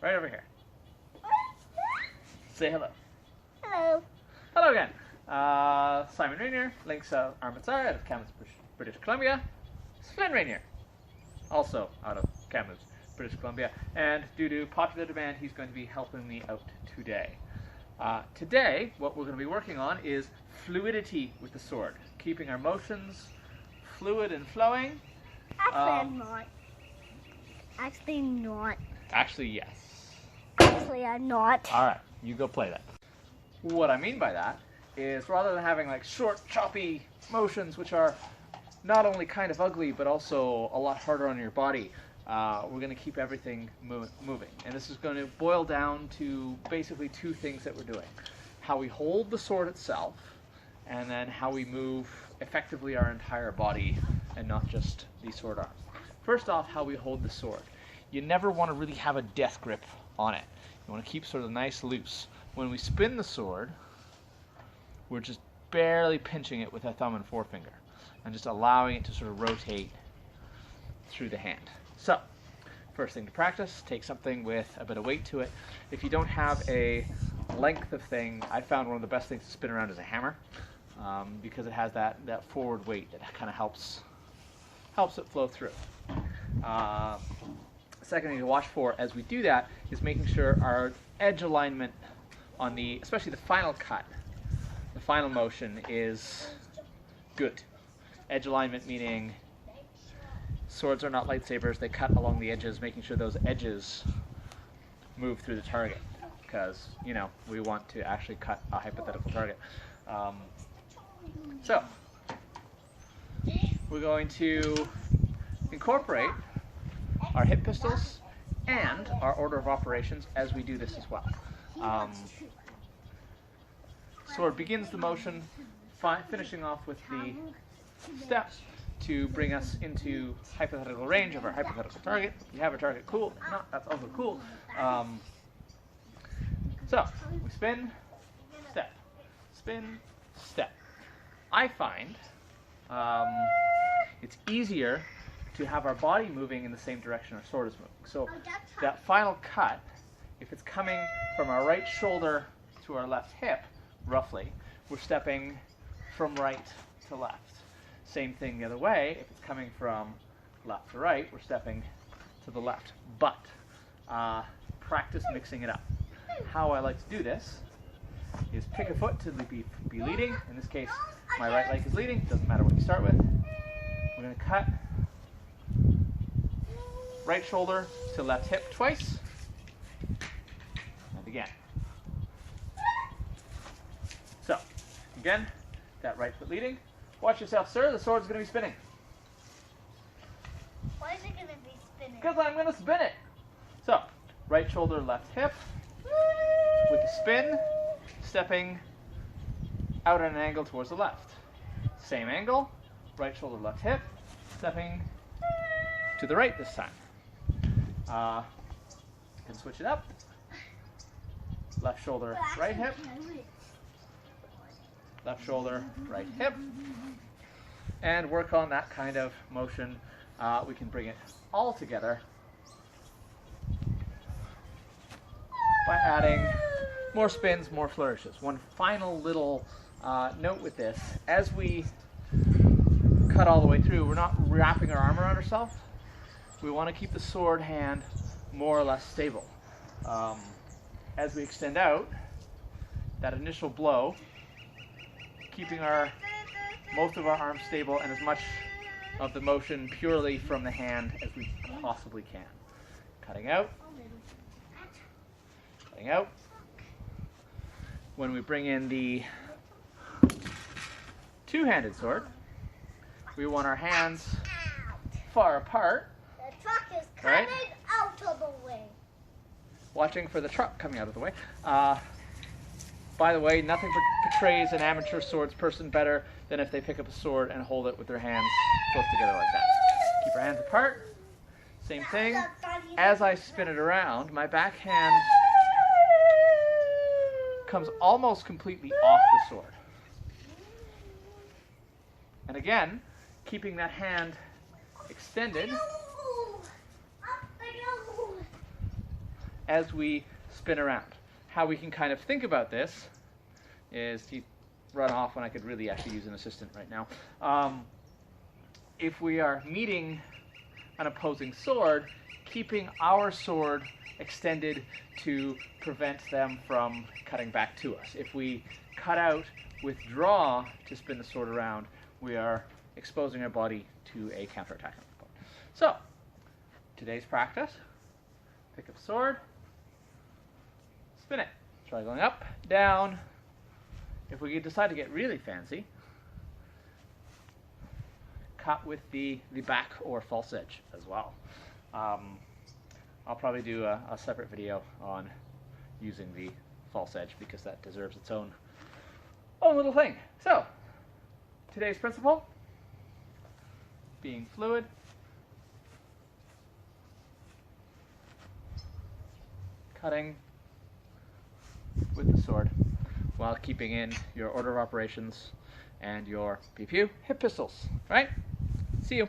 Right over here. Say hello. Hello. Hello again. Simon Rainier, Lynx Armatsar out of Kamloops, British Columbia. Flynn Rainier, also out of Kamloops, British Columbia. And due to popular demand, he's going to be helping me out today. Today, what we're going to be working on is fluidity with the sword, keeping our motions fluid and flowing. Actually, I'm not. Actually, not. Actually, yes. Actually, I'm not. All right, you go play that. What I mean by that is rather than having like short, choppy motions, which are not only kind of ugly, but also a lot harder on your body, we're going to keep everything moving. And this is going to boil down to basically two things that we're doing. How we hold the sword itself, and then how we move effectively our entire body and not just the sword arm. First off, how we hold the sword. You never want to really have a death grip on it. You want to keep sort of nice loose. When we spin the sword, we're just barely pinching it with our thumb and forefinger and just allowing it to sort of rotate through the hand. So, first thing to practice, take something with a bit of weight to it. If you don't have a length of thing, I found one of the best things to spin around is a hammer, because it has that forward weight that kind of helps it flow through. Second thing to watch for as we do that is making sure our edge alignment on especially the final cut, the final motion is good. Edge alignment meaning swords are not lightsabers, they cut along the edges, making sure those edges move through the target, because, you know, we want to actually cut a hypothetical target. So, we're going to incorporate our hip pistols and our order of operations as we do this as well. Sword begins the motion, finishing off with the steps to bring us into hypothetical range of our hypothetical target. If you have a target, cool. If not, that's also cool. So, we spin, step, spin, step. I find it's easier to have our body moving in the same direction our sword is moving. So that final cut, if it's coming from our right shoulder to our left hip, roughly, we're stepping from right to left. Same thing the other way, if it's coming from left to right, we're stepping to the left. But practice mixing it up. How I like to do this is pick a foot to be leading. In this case, my right leg is leading. Doesn't matter what you start with. We're going to cut right shoulder to left hip twice. And again. So, again, that right foot leading. Watch yourself, sir. The sword's going to be spinning. Why is it going to be spinning? Because I'm going to spin it. So, right shoulder, left hip. With the spin, stepping out at an angle towards the left. Same angle, right shoulder, left hip, stepping to the right this time. Can switch it up. Left shoulder, right hip. Left shoulder, right hip. And work on that kind of motion. We can bring it all together by adding more spins, more flourishes. One final little note with this, as we cut all the way through, we're not wrapping our arm around ourselves. We want to keep the sword hand more or less stable. As we extend out, that initial blow, keeping most of our arms stable and as much of the motion purely from the hand as we possibly can. Cutting out. Cutting out. When we bring in the two-handed sword, we want our hands far apart. The truck is coming out of the way. Watching for the truck coming out of the way. By the way, nothing portrays an amateur swordsperson better than if they pick up a sword and hold it with their hands close together like that. Keep our hands apart. Same thing. As I spin it around, my back hand comes almost completely off the sword. And again, keeping that hand extended as we spin around. How we can kind of think about this is to run off when I could really actually use an assistant right now. If we are meeting an opposing sword, keeping our sword extended to prevent them from cutting back to us. If we cut out, withdraw to spin the sword around, we are exposing our body to a counterattack. So, today's practice, pick up a sword, spin it. Try going up, down. If we decide to get really fancy, cut with the back or false edge as well. I'll probably do a separate video on using the false edge because that deserves its own little thing. So, today's principle, being fluid, cutting with the sword while keeping in your order of operations and your pew pew hip pistols, right? See you.